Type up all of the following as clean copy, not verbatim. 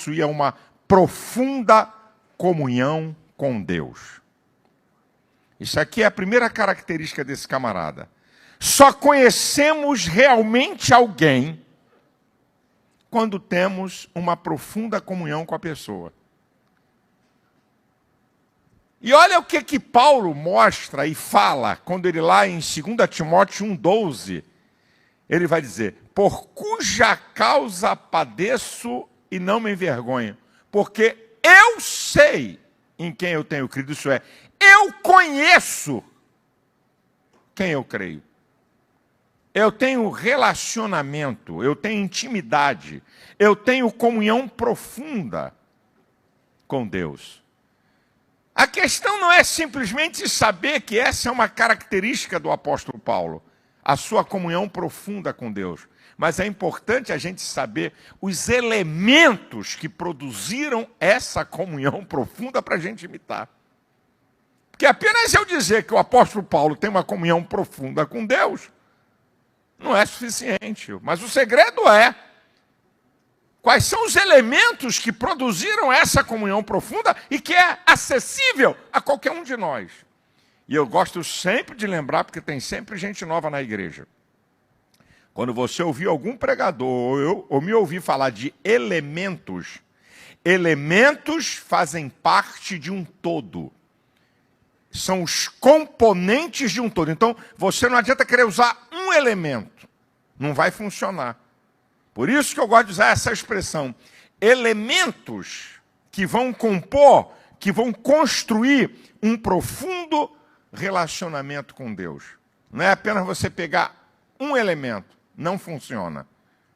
possuía uma profunda comunhão com Deus. Isso aqui é a primeira característica desse camarada. Só conhecemos realmente alguém quando temos uma profunda comunhão com a pessoa. E olha o que Paulo mostra e fala, quando ele lá em 2 Timóteo 1,12, ele vai dizer: por cuja causa padeço e não me envergonho, porque eu sei em quem eu tenho crido, isso é, eu conheço quem eu creio. Eu tenho relacionamento, eu tenho intimidade, eu tenho comunhão profunda com Deus. A questão não é simplesmente saber que essa é uma característica do apóstolo Paulo, a sua comunhão profunda com Deus. Mas é importante a gente saber os elementos que produziram essa comunhão profunda para a gente imitar. Porque apenas eu dizer que o apóstolo Paulo tem uma comunhão profunda com Deus, não é suficiente. Mas o segredo é: quais são os elementos que produziram essa comunhão profunda e que é acessível a qualquer um de nós? E eu gosto sempre de lembrar, porque tem sempre gente nova na igreja. Quando você ouvir algum pregador ou me ouvir falar de elementos, elementos fazem parte de um todo. São os componentes de um todo. Então, você não adianta querer usar um elemento. Não vai funcionar. Por isso que eu gosto de usar essa expressão. Elementos que vão compor, que vão construir um profundo relacionamento com Deus. Não é apenas você pegar um elemento. Não funciona.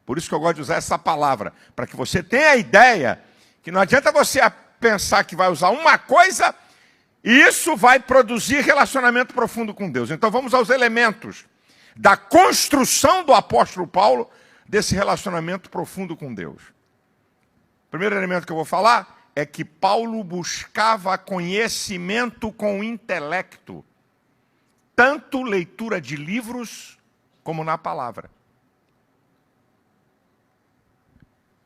Por isso que eu gosto de usar essa palavra. Para que você tenha a ideia que não adianta você pensar que vai usar uma coisa e isso vai produzir relacionamento profundo com Deus. Então vamos aos elementos da construção do apóstolo Paulo desse relacionamento profundo com Deus. O primeiro elemento que eu vou falar é que Paulo buscava conhecimento com o intelecto, tanto leitura de livros como na palavra.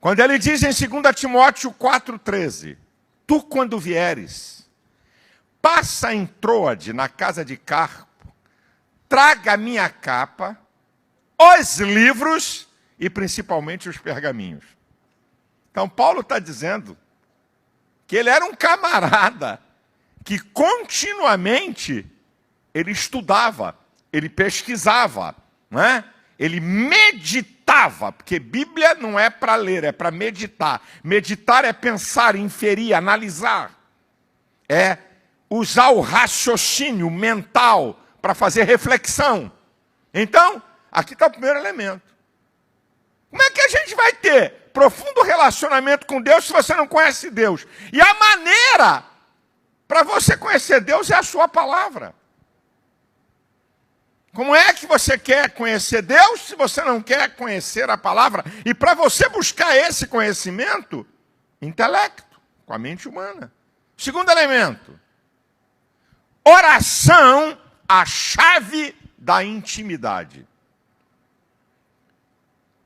Quando ele diz em 2 Timóteo 4,13, tu quando vieres, passa em Troade, na casa de Carpo, traga a minha capa, os livros e principalmente os pergaminhos. Então Paulo está dizendo que ele era um camarada que continuamente ele estudava, ele pesquisava, não é? Ele meditava, porque Bíblia não é para ler, é para meditar. Meditar é pensar, inferir, analisar. É usar o raciocínio mental para fazer reflexão. Então, aqui está o primeiro elemento. Como é que a gente vai ter profundo relacionamento com Deus se você não conhece Deus? E a maneira para você conhecer Deus é a sua palavra. Como é que você quer conhecer Deus se você não quer conhecer a palavra? E para você buscar esse conhecimento, intelecto, com a mente humana. Segundo elemento, oração, a chave da intimidade.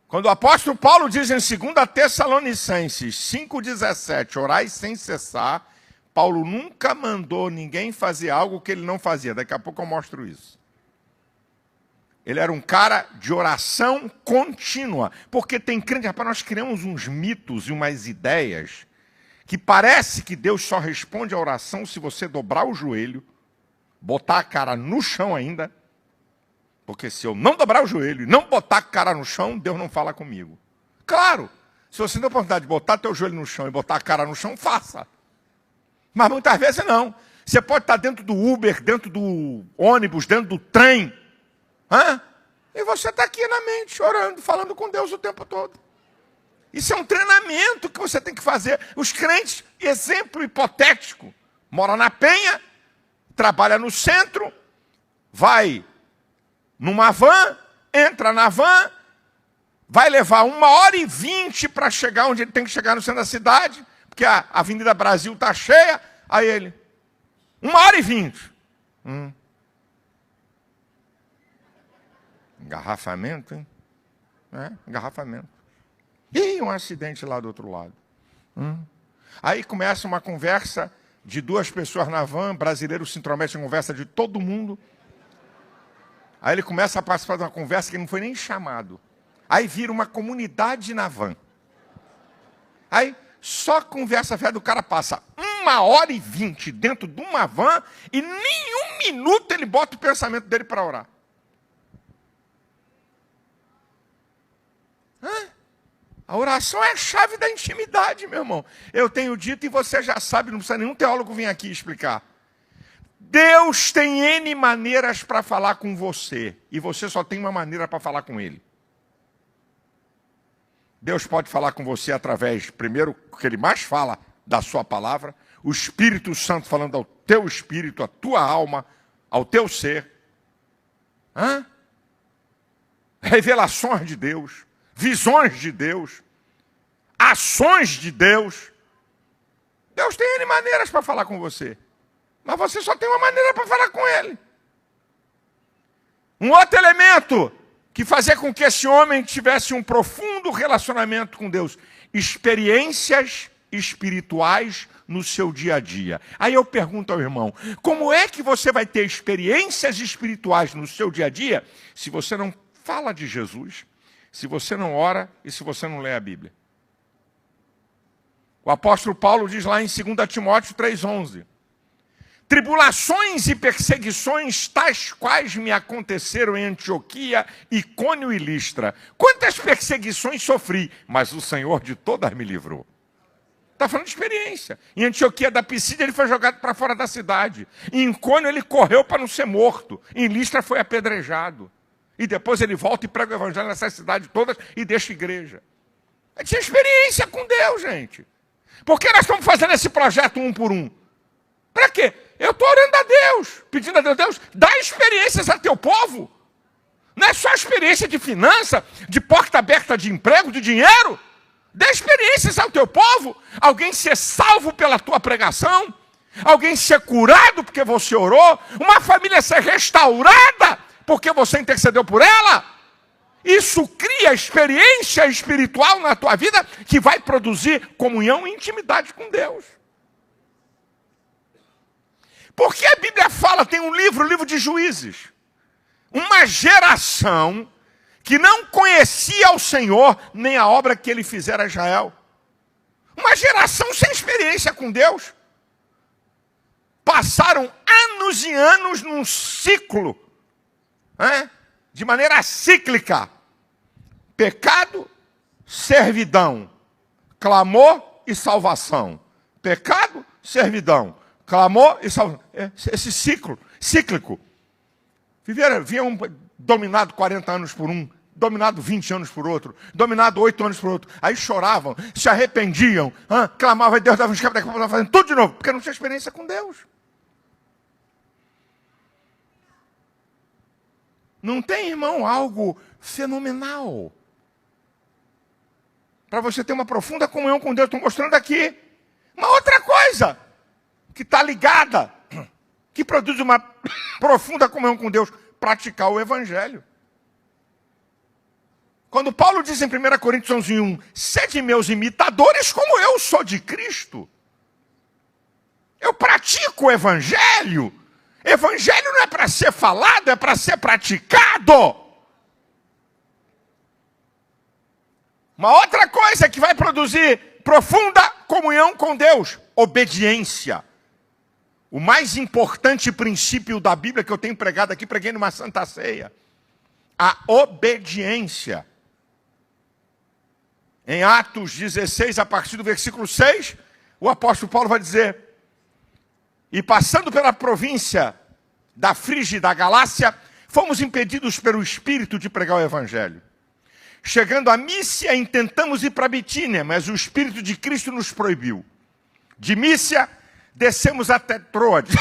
Quando o apóstolo Paulo diz em 2 Tessalonicenses 5,17, orai sem cessar, Paulo nunca mandou ninguém fazer algo que ele não fazia. Daqui a pouco eu mostro isso. Ele era um cara de oração contínua. Porque tem crente, rapaz, nós criamos uns mitos e umas ideias que parece que Deus só responde à oração se você dobrar o joelho, botar a cara no chão ainda. Porque se eu não dobrar o joelho e não botar a cara no chão, Deus não fala comigo. Claro, se você tem a oportunidade de botar teu joelho no chão e botar a cara no chão, faça. Mas muitas vezes não. Você pode estar dentro do Uber, dentro do ônibus, dentro do trem. E você está aqui na mente, orando, falando com Deus o tempo todo. Isso é um treinamento que você tem que fazer. Os crentes, exemplo hipotético, mora na Penha, trabalha no centro, vai numa van, entra na van, vai levar 1h20 para chegar onde ele tem que chegar no centro da cidade, porque a Avenida Brasil está cheia, aí ele, 1h20. Engarrafamento, hein? Engarrafamento. E um acidente lá do outro lado. Aí começa uma conversa de duas pessoas na van, brasileiro se intromete em conversa de todo mundo. Aí ele começa a participar de uma conversa que não foi nem chamado. Aí vira uma comunidade na van. Aí só conversa fiada, o cara passa 1h20 dentro de uma van e nem 1 minuto ele bota o pensamento dele para orar. A oração é a chave da intimidade, meu irmão. Eu tenho dito e você já sabe, não precisa nenhum teólogo vir aqui explicar. Deus tem N maneiras para falar com você. E você só tem uma maneira para falar com Ele. Deus pode falar com você através, primeiro, o que Ele mais fala, da sua palavra. O Espírito Santo falando ao teu espírito, à tua alma, ao teu ser. Revelações de Deus. Visões de Deus, ações de Deus. Deus tem N maneiras para falar com você, mas você só tem uma maneira para falar com Ele. Um outro elemento que fazia com que esse homem tivesse um profundo relacionamento com Deus, experiências espirituais no seu dia a dia. Aí eu pergunto ao irmão, como é que você vai ter experiências espirituais no seu dia a dia se você não fala de Jesus? Se você não ora e se você não lê a Bíblia. O apóstolo Paulo diz lá em 2 Timóteo 3,11. Tribulações e perseguições tais quais me aconteceram em Antioquia, Icônio e Listra. Quantas perseguições sofri, mas o Senhor de todas me livrou. Está falando de experiência. Em Antioquia da Pisídia ele foi jogado para fora da cidade. Em Icônio ele correu para não ser morto. Em Listra foi apedrejado. E depois ele volta e prega o evangelho nessas cidades todas e deixa a igreja. Ele tinha experiência com Deus, gente. Por que nós estamos fazendo esse projeto um por um? Para quê? Eu estou orando a Deus, pedindo a Deus, Deus, dá experiências a teu povo. Não é só experiência de finança, de porta aberta de emprego, de dinheiro. Dá experiências ao teu povo. Alguém ser salvo pela tua pregação. Alguém ser curado porque você orou. Uma família ser restaurada porque você intercedeu por ela. Isso cria experiência espiritual na tua vida que vai produzir comunhão e intimidade com Deus. Porque a Bíblia fala, tem um livro, o livro de Juízes. Uma geração que não conhecia o Senhor, nem a obra que Ele fizera a Israel. Uma geração sem experiência com Deus. Passaram anos e anos num ciclo, de maneira cíclica. Pecado, servidão, clamor e salvação. Pecado, servidão, clamor e salvação. Esse ciclo, cíclico. Vinham dominado 40 anos por um, dominado 20 anos por outro, dominado 8 anos por outro. Aí choravam, se arrependiam, clamavam a Deus, davam um escape, daqui a pouco estavam fazendo tudo de novo, porque não tinha experiência com Deus. Não tem, irmão, algo fenomenal para você ter uma profunda comunhão com Deus. Estou mostrando aqui uma outra coisa que está ligada, que produz uma profunda comunhão com Deus, praticar o Evangelho. Quando Paulo diz em 1 Coríntios 11:1, sede meus imitadores como eu sou de Cristo. Eu pratico o Evangelho. Evangelho não é para ser falado, é para ser praticado. Uma outra coisa que vai produzir profunda comunhão com Deus, obediência. O mais importante princípio da Bíblia que eu tenho pregado aqui, preguei numa Santa Ceia. A obediência. Em Atos 16, a partir do versículo 6, o apóstolo Paulo vai dizer: e passando pela província da Frígia e da Galácia, fomos impedidos pelo Espírito de pregar o Evangelho. Chegando a Mísia, intentamos ir para Bitínia, mas o Espírito de Cristo nos proibiu. De Mísia, descemos até Troade.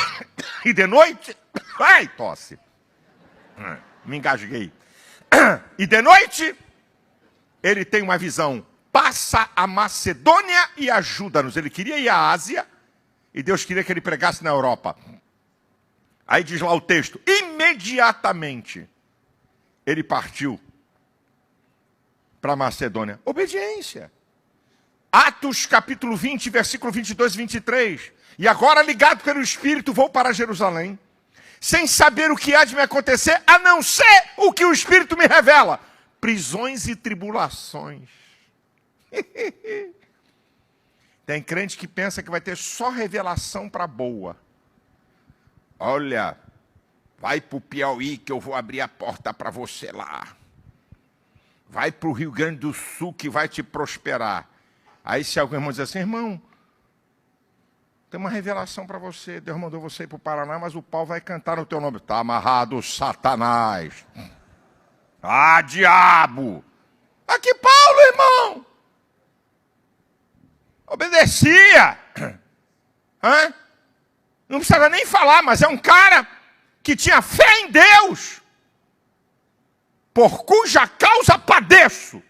E de noite... Ai, tosse. Me engasguei. E de noite, ele tem uma visão. Passa a Macedônia e ajuda-nos. Ele queria ir à Ásia, e Deus queria que ele pregasse na Europa. Aí diz lá o texto, imediatamente ele partiu para Macedônia. Obediência. Atos capítulo 20, versículo 22 e 23. E agora, ligado pelo Espírito, vou para Jerusalém, sem saber o que há de me acontecer, a não ser o que o Espírito me revela. Prisões e tribulações. Tem crente que pensa que vai ter só revelação para boa. Olha, vai para o Piauí que eu vou abrir a porta para você lá. Vai para o Rio Grande do Sul que vai te prosperar. Aí se algum irmão diz assim, irmão, tem uma revelação para você. Deus mandou você ir para o Paraná, mas o pau vai cantar no teu nome. Está amarrado, Satanás. Ah, diabo. Aqui Paulo, irmão. Obedecia. Hã? Não precisava nem falar, mas é um cara que tinha fé em Deus. Por cuja causa padeço.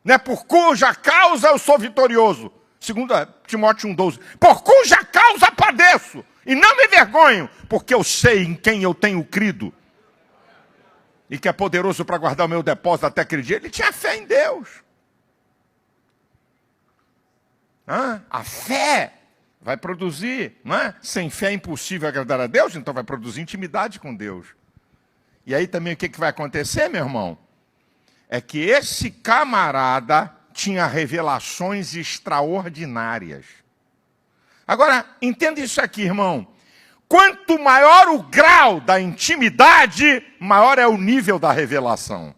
Não é por cuja causa eu sou vitorioso. 2 Timóteo 1,12. Por cuja causa padeço. E não me envergonho, porque eu sei em quem eu tenho crido. E que é poderoso para guardar o meu depósito até aquele dia. Ele tinha fé em Deus. A fé vai produzir, não é? Sem fé é impossível agradar a Deus, então vai produzir intimidade com Deus. E aí também o que vai acontecer, meu irmão? É que esse camarada tinha revelações extraordinárias. Agora, entenda isso aqui, irmão. Quanto maior o grau da intimidade, maior é o nível da revelação.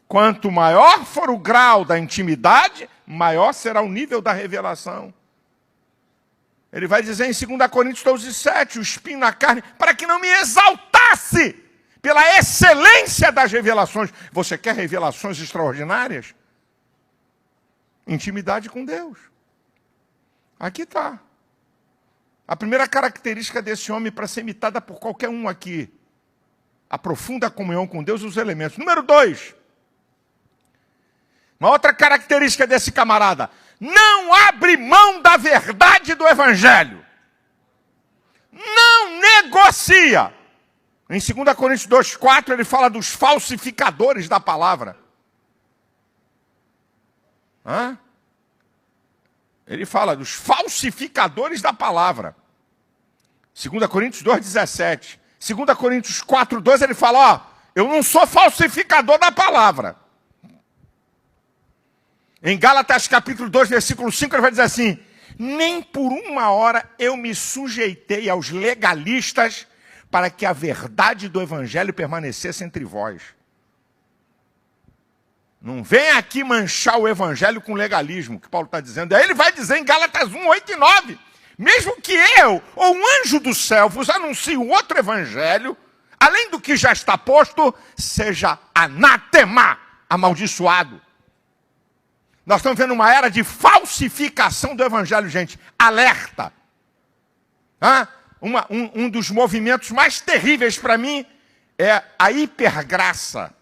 Quanto maior for o grau da intimidade, maior será o nível da revelação. Ele vai dizer em 2 Coríntios 12:7, o espinho na carne, para que não me exaltasse pela excelência das revelações. Você quer revelações extraordinárias? Intimidade com Deus. Aqui está. A primeira característica desse homem para ser imitada por qualquer um aqui. A profunda comunhão com Deus e os elementos. Número 2. Uma outra característica desse camarada. Não abre mão da verdade do Evangelho. Não negocia. Em 2 Coríntios 2,4 ele fala dos falsificadores da palavra. Ele fala dos falsificadores da palavra. 2 Coríntios 2,17. 2 Coríntios 4,2 ele fala, eu não sou falsificador da palavra. Em Gálatas capítulo 2, versículo 5, ele vai dizer assim, nem por uma hora eu me sujeitei aos legalistas para que a verdade do evangelho permanecesse entre vós. Não vem aqui manchar o evangelho com legalismo, que Paulo está dizendo. Aí ele vai dizer em Gálatas 1, 8 e 9, mesmo que eu ou um anjo do céu vos anuncie um outro evangelho, além do que já está posto, seja anatema, amaldiçoado. Nós estamos vendo uma era de falsificação do evangelho, gente. Alerta. Um dos movimentos mais terríveis para mim é a hipergraça.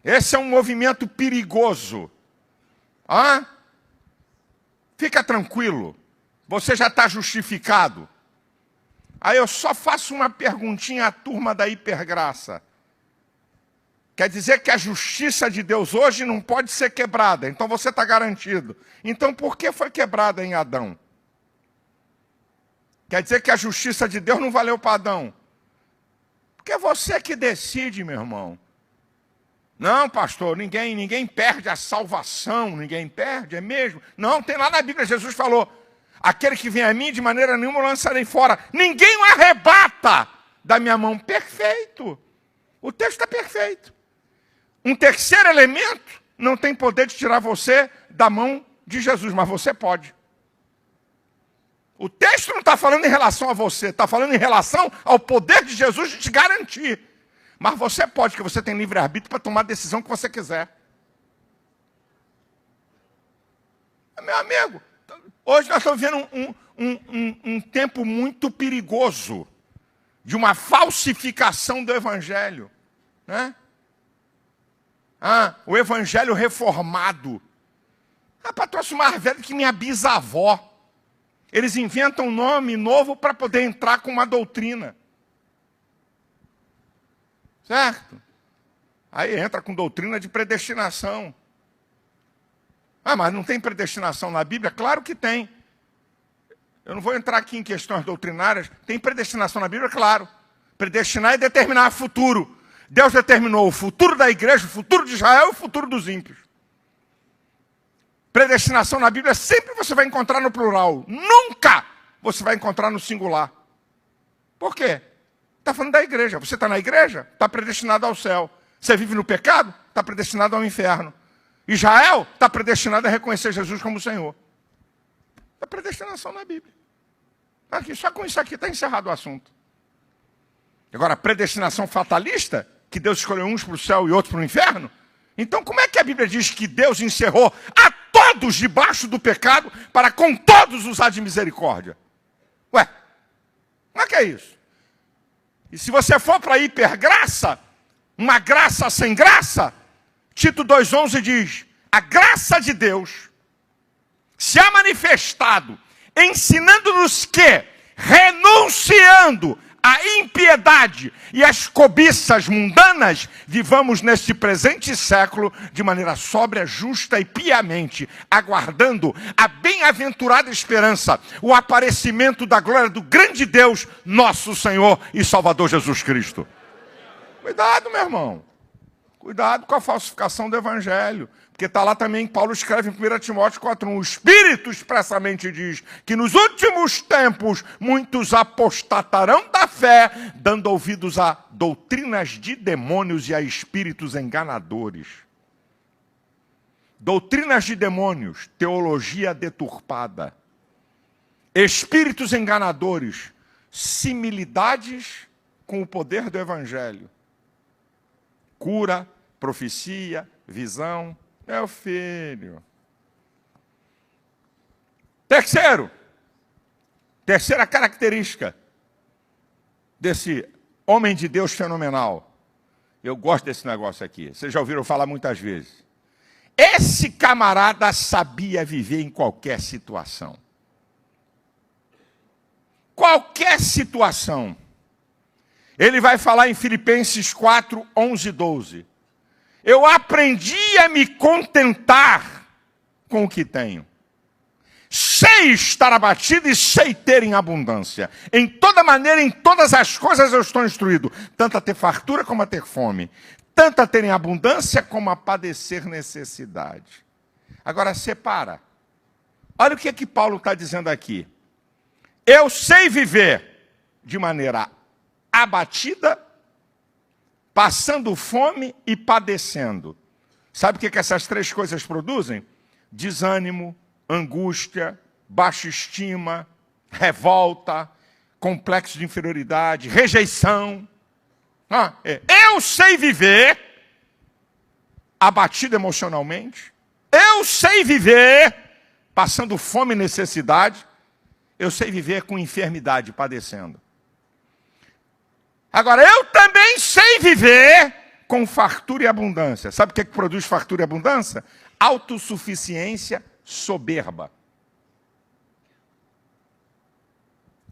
Esse é um movimento perigoso. Fica tranquilo. Você já está justificado. Aí eu só faço uma perguntinha à turma da hipergraça. Quer dizer que a justiça de Deus hoje não pode ser quebrada. Então você está garantido. Então por que foi quebrada em Adão? Quer dizer que a justiça de Deus não valeu para Adão? Porque é você que decide, meu irmão. Não, pastor, ninguém perde a salvação. Ninguém perde, é mesmo? Não, tem lá na Bíblia, Jesus falou, aquele que vem a mim, de maneira nenhuma eu lançarei fora. Ninguém o arrebata da minha mão. Perfeito. O texto está perfeito. Um terceiro elemento não tem poder de tirar você da mão de Jesus, mas você pode. O texto não está falando em relação a você, está falando em relação ao poder de Jesus de te garantir. Mas você pode, porque você tem livre-arbítrio para tomar a decisão que você quiser. Meu amigo, hoje nós estamos vivendo um tempo muito perigoso de uma falsificação do evangelho, né? O evangelho reformado. Rapaz, trouxe mais velho que minha bisavó. Eles inventam um nome novo para poder entrar com uma doutrina. Certo? Aí entra com doutrina de predestinação. Ah, mas não tem predestinação na Bíblia? Claro que tem. Eu não vou entrar aqui em questões doutrinárias. Tem predestinação na Bíblia? Claro. Predestinar é determinar o futuro. Deus determinou o futuro da igreja, o futuro de Israel e o futuro dos ímpios. Predestinação na Bíblia sempre você vai encontrar no plural. Nunca você vai encontrar no singular. Por quê? Está falando da igreja. Você está na igreja? Está predestinado ao céu. Você vive no pecado? Está predestinado ao inferno. Israel está predestinado a reconhecer Jesus como Senhor. É predestinação na Bíblia. Aqui, só com isso aqui está encerrado o assunto. Agora, predestinação fatalista, que Deus escolheu uns para o céu e outros para o inferno? Então, como é que a Bíblia diz que Deus encerrou a todos debaixo do pecado para com todos usar de misericórdia? Ué, como é que é isso? E se você for para a hipergraça, uma graça sem graça, Tito 2,11 diz, a graça de Deus se há manifestado, ensinando-nos que, renunciando à impiedade e às cobiças mundanas, vivamos neste presente século de maneira sóbria, justa e piamente, aguardando a bem-aventurada esperança, o aparecimento da glória do grande Deus, nosso Senhor e Salvador Jesus Cristo. Cuidado, meu irmão. Cuidado com a falsificação do Evangelho. Porque está lá também, Paulo escreve em 1 Timóteo 4,1. O Espírito expressamente diz que nos últimos tempos muitos apostatarão da fé, dando ouvidos a doutrinas de demônios e a espíritos enganadores. Doutrinas de demônios, teologia deturpada. Espíritos enganadores, similitudes com o poder do Evangelho. Cura, profecia, visão. Meu filho. Terceira característica desse homem de Deus fenomenal. Eu gosto desse negócio aqui. Vocês já ouviram falar muitas vezes. Esse camarada sabia viver em qualquer situação. Qualquer situação. Ele vai falar em Filipenses 4, 11 e 12. Eu aprendi a me contentar com o que tenho. Sei estar abatido e sei ter em abundância. Em toda maneira, em todas as coisas eu estou instruído. Tanto a ter fartura como a ter fome. Tanto a ter em abundância como a padecer necessidade. Agora, separa. Olha o que Paulo está dizendo aqui. Eu sei viver de maneira abatida, passando fome e padecendo. Sabe o que essas três coisas produzem? Desânimo, angústia, baixa estima, revolta, complexo de inferioridade, rejeição. Eu sei viver abatido emocionalmente. Eu sei viver passando fome e necessidade. Eu sei viver com enfermidade, padecendo. Agora, eu também sei viver com fartura e abundância. Sabe o que produz fartura e abundância? Autossuficiência soberba.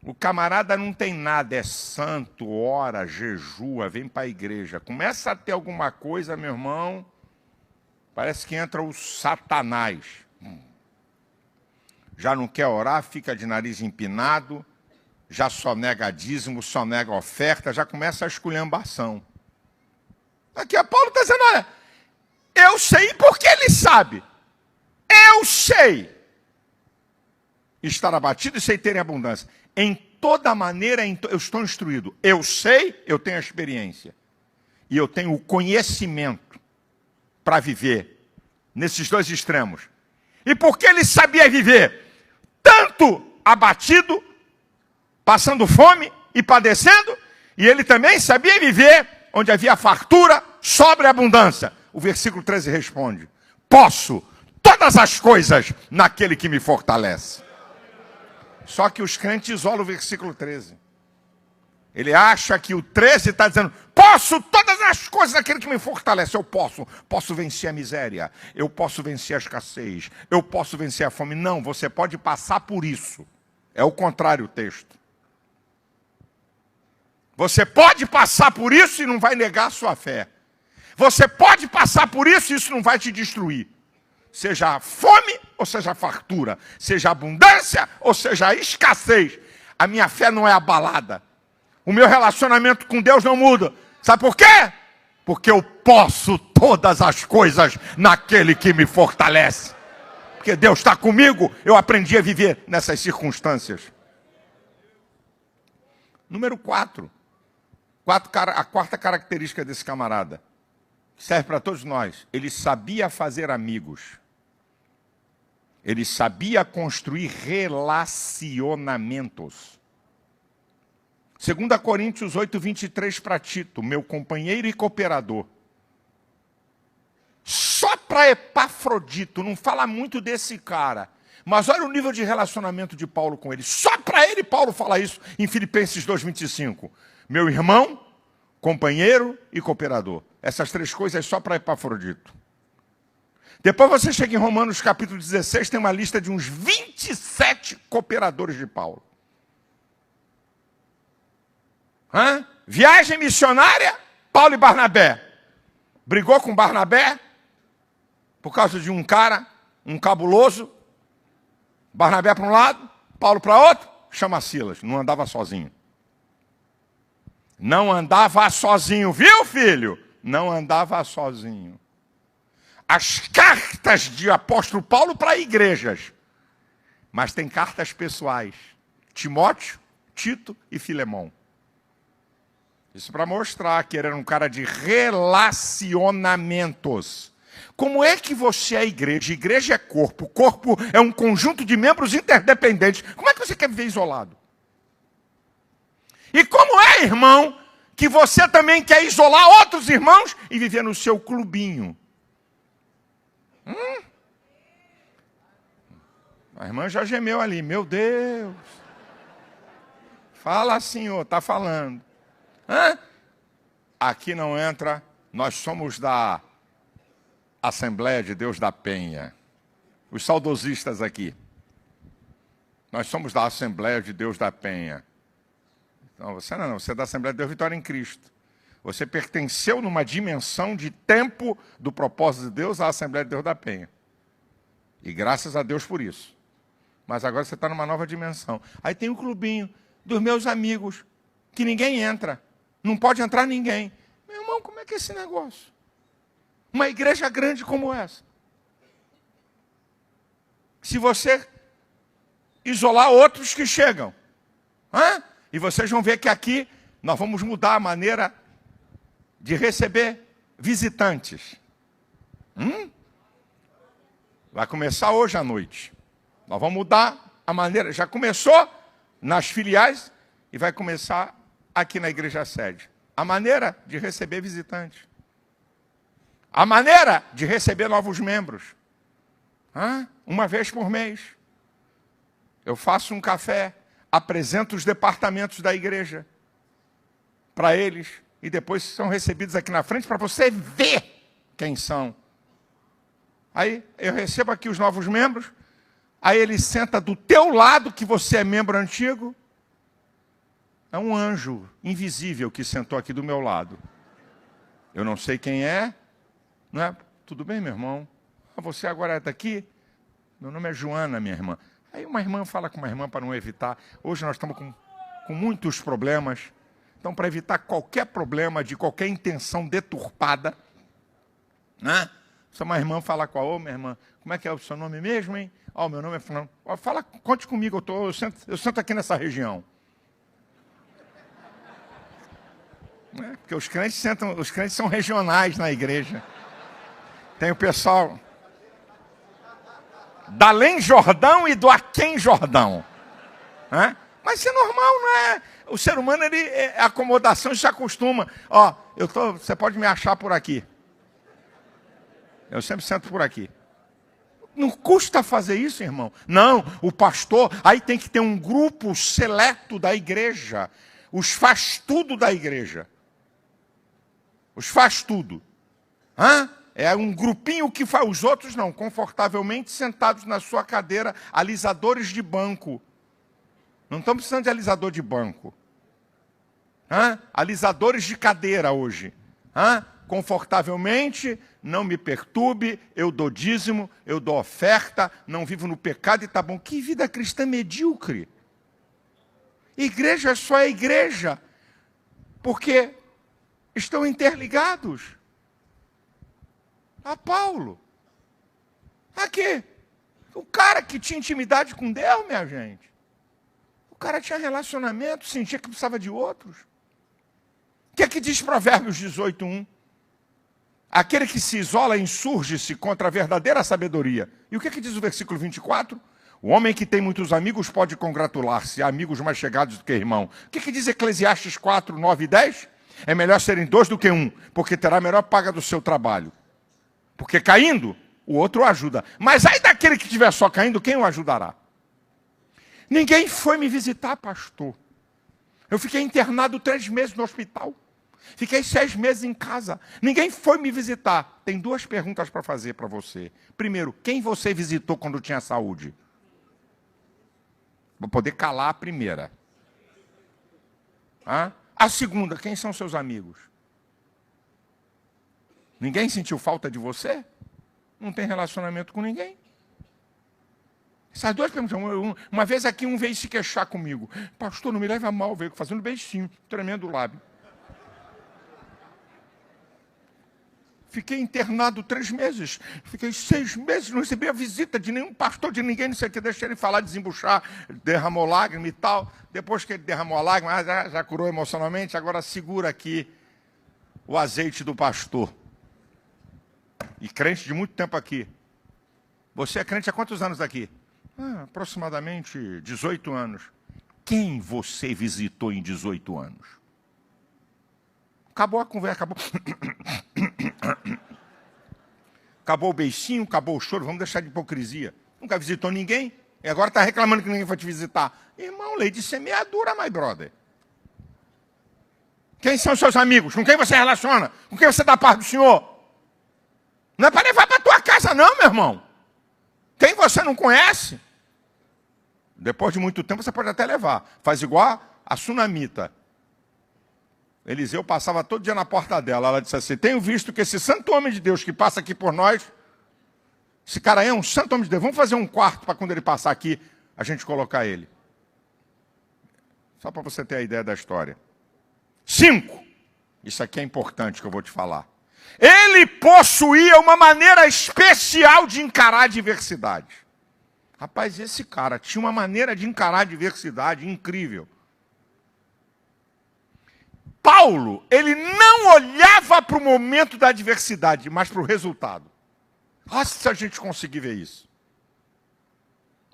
O camarada não tem nada, é santo, ora, jejua, vem para a igreja. Começa a ter alguma coisa, meu irmão, parece que entra o Satanás. Já não quer orar, fica de nariz empinado, já só nega dízimo, só nega oferta, já começa a esculhambação. Aqui a Paulo está dizendo, olha, eu sei porque ele sabe. Eu sei estar abatido e sei ter em abundância. Em toda maneira, eu estou instruído. Eu sei, eu tenho a experiência. E eu tenho o conhecimento para viver nesses dois extremos. E porque ele sabia viver tanto abatido, passando fome e padecendo, e ele também sabia viver onde havia fartura, sobra e abundância. O versículo 13 responde, posso todas as coisas naquele que me fortalece. Só que os crentes isolam o versículo 13. Ele acha que o 13 está dizendo, posso todas as coisas naquele que me fortalece. Eu posso vencer a miséria, eu posso vencer a escassez, eu posso vencer a fome. Não, você pode passar por isso. É o contrário o texto. Você pode passar por isso e não vai negar a sua fé. Você pode passar por isso e isso não vai te destruir. Seja fome ou seja fartura, seja abundância ou seja escassez, a minha fé não é abalada. O meu relacionamento com Deus não muda. Sabe por quê? Porque eu posso todas as coisas naquele que me fortalece. Porque Deus está comigo, eu aprendi a viver nessas circunstâncias. Número 4. A quarta característica desse camarada, que serve para todos nós. Ele sabia fazer amigos. Ele sabia construir relacionamentos. 2 Coríntios 8, 23 para Tito, meu companheiro e cooperador. Só para Epafrodito, não fala muito desse cara. Mas olha o nível de relacionamento de Paulo com ele. Só para ele Paulo fala isso em Filipenses 2, 25. Meu irmão, companheiro e cooperador. Essas três coisas só para Epafrodito. Depois você chega em Romanos capítulo 16, tem uma lista de uns 27 cooperadores de Paulo. Viagem missionária, Paulo e Barnabé. Brigou com Barnabé por causa de um cara, um cabuloso. Barnabé para um lado, Paulo para outro, chama Silas. Não andava sozinho. Não andava sozinho, viu, filho? Não andava sozinho. As cartas de apóstolo Paulo para igrejas. Mas tem cartas pessoais. Timóteo, Tito e Filemão. Isso para mostrar que ele era um cara de relacionamentos. Como é que você é igreja? Igreja é corpo. Corpo é um conjunto de membros interdependentes. Como é que você quer viver isolado? E como é, irmão, que você também quer isolar outros irmãos e viver no seu clubinho? A irmã já gemeu ali. Meu Deus. Fala, Senhor, está falando. Aqui não entra, nós somos da Assembleia de Deus da Penha. Os saudosistas aqui. Nós somos da Assembleia de Deus da Penha. Não, você não, você é da Assembleia de Deus Vitória em Cristo. Você pertenceu numa dimensão de tempo do propósito de Deus à Assembleia de Deus da Penha. E graças a Deus por isso. Mas agora você está numa nova dimensão. Aí tem o clubinho dos meus amigos, que ninguém entra. Não pode entrar ninguém. Meu irmão, como é que é esse negócio? Uma igreja grande como essa. Se você isolar outros que chegam. E vocês vão ver que aqui nós vamos mudar a maneira de receber visitantes. Vai começar hoje à noite. Nós vamos mudar a maneira. Já começou nas filiais e vai começar aqui na igreja sede. A maneira de receber visitantes. A maneira de receber novos membros. Uma vez por mês. Eu faço um café, apresento os departamentos da igreja para eles e depois são recebidos aqui na frente para você ver quem são. Aí eu recebo aqui os novos membros, aí ele senta do teu lado, que você é membro antigo. É um anjo invisível que sentou aqui do meu lado. Eu não sei quem é. Não é? Tudo bem, meu irmão? Você agora é daqui? Meu nome é Joana, minha irmã. Aí uma irmã fala com uma irmã para não evitar. Hoje nós estamos com muitos problemas. Então, para evitar qualquer problema, de qualquer intenção deturpada, né? Se uma irmã fala com a outra, minha irmã, como é que é o seu nome mesmo, hein? Meu nome é fulano. Fala, conte comigo, eu sento aqui nessa região. Porque os crentes são regionais na igreja. Tem o pessoal da Além Jordão e do Aquém Jordão. Mas isso é normal, não é? O ser humano, ele é acomodação, se acostuma. Você pode me achar por aqui. Eu sempre sento por aqui. Não custa fazer isso, irmão. Não, o pastor, aí tem que ter um grupo seleto da igreja. Os faz tudo da igreja. Os faz tudo. É um grupinho que faz. Os outros não, confortavelmente sentados na sua cadeira, alisadores de banco. Não estamos precisando de alisador de banco. Alisadores de cadeira hoje. confortavelmente, não me perturbe, eu dou dízimo, eu dou oferta, não vivo no pecado e tá bom. Que vida cristã medíocre. Igreja só é igreja, porque estão interligados. A Paulo. Aqui. O cara que tinha intimidade com Deus, minha gente. O cara tinha relacionamento, sentia que precisava de outros. O que é que diz Provérbios 18:1? Aquele que se isola insurge-se contra a verdadeira sabedoria. E o que é que diz o versículo 24? O homem que tem muitos amigos pode congratular-se, amigos mais chegados do que irmão. O que é que diz Eclesiastes 4, 9 e 10? É melhor serem dois do que um, porque terá a melhor paga do seu trabalho. Porque caindo, o outro o ajuda. Mas aí daquele que estiver só caindo, quem o ajudará? Ninguém foi me visitar, pastor. Eu fiquei internado 3 meses no hospital. Fiquei 6 meses em casa. Ninguém foi me visitar. Tem 2 perguntas para fazer para você. Primeiro, quem você visitou quando tinha saúde? Vou poder calar a primeira. A segunda, quem são seus amigos? Ninguém sentiu falta de você? Não tem relacionamento com ninguém. Essas 2 perguntas. Uma vez aqui um veio se queixar comigo. Pastor, não me leva a mal, veio fazendo beijinho, tremendo o lábio. Fiquei internado 3 meses. Fiquei 6 meses, não recebi a visita de nenhum pastor, de ninguém, não sei o que. Deixei ele falar, desembuchar, derramou lágrima e tal. Depois que ele derramou a lágrima, já curou emocionalmente, agora segura aqui o azeite do pastor. E crente de muito tempo aqui. Você é crente há quantos anos aqui? Aproximadamente 18 anos. Quem você visitou em 18 anos? Acabou a conversa, acabou. Acabou o beijinho, acabou o choro, vamos deixar de hipocrisia. Nunca visitou ninguém, e agora está reclamando que ninguém vai te visitar. Irmão, lei de semeadura, my brother. Quem são seus amigos? Com quem você relaciona? Com quem você dá parte do Senhor? Não é para levar para a tua casa não, meu irmão. Quem você não conhece, depois de muito tempo você pode até levar. Faz igual a sunamita. Eliseu passava todo dia na porta dela. Ela disse assim, tenho visto que esse santo homem de Deus que passa aqui por nós, esse cara é um santo homem de Deus. Vamos fazer um quarto para quando ele passar aqui, a gente colocar ele. Só para você ter a ideia da história. 5. Isso aqui é importante que eu vou te falar. Ele possuía uma maneira especial de encarar a adversidade. Rapaz, esse cara tinha uma maneira de encarar a adversidade incrível. Paulo, ele não olhava para o momento da adversidade, mas para o resultado. Nossa, se a gente conseguir ver isso.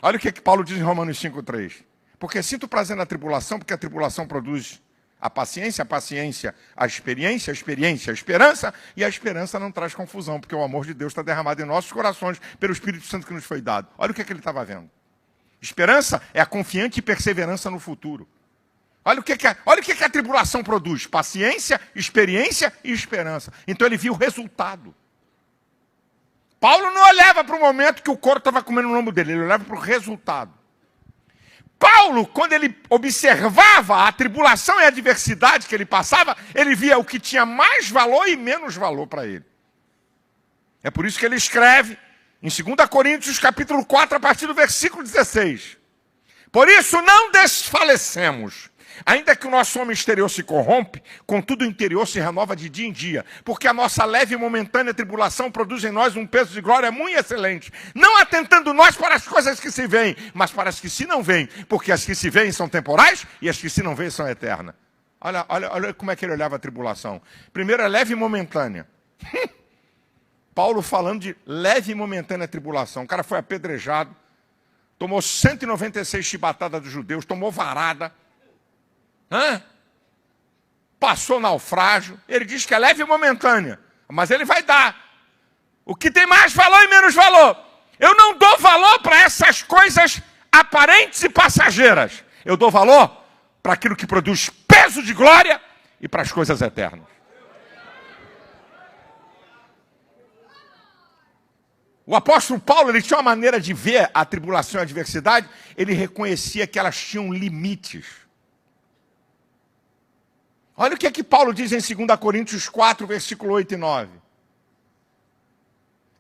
Olha o que Paulo diz em Romanos 5,3. Porque sinto prazer na tribulação, porque a tribulação produz a paciência, a experiência, a esperança, e a esperança não traz confusão, porque o amor de Deus está derramado em nossos corações pelo Espírito Santo que nos foi dado. Olha o que ele estava vendo. Esperança é a confiante perseverança no futuro. Olha o que a tribulação produz. Paciência, experiência e esperança. Então ele viu o resultado. Paulo não olhava para o momento que o couro estava comendo o lombo dele. Ele olhava para o resultado. Paulo, quando ele observava a tribulação e a adversidade que ele passava, ele via o que tinha mais valor e menos valor para ele. É por isso que ele escreve em 2 Coríntios capítulo 4, a partir do versículo 16. Por isso não desfalecemos. Ainda que o nosso homem exterior se corrompe, contudo o interior se renova de dia em dia, porque a nossa leve e momentânea tribulação produz em nós um peso de glória muito excelente, não atentando nós para as coisas que se veem, mas para as que se não veem, porque as que se veem são temporais e as que se não veem são eternas. Olha como é que ele olhava a tribulação. Primeiro é leve e momentânea. Paulo falando de leve e momentânea tribulação. O cara foi apedrejado, tomou 196 chibatadas dos judeus, tomou varada, passou naufrágio. Ele diz que é leve e momentânea, mas ele vai dar o que tem mais valor e menos valor. Eu não dou valor para essas coisas aparentes e passageiras. Eu dou valor para aquilo que produz peso de glória e para as coisas eternas. O apóstolo Paulo, ele tinha uma maneira de ver a tribulação e a adversidade. Ele reconhecia que elas tinham limites. Olha o que Paulo diz em 2 Coríntios 4, versículo 8 e 9.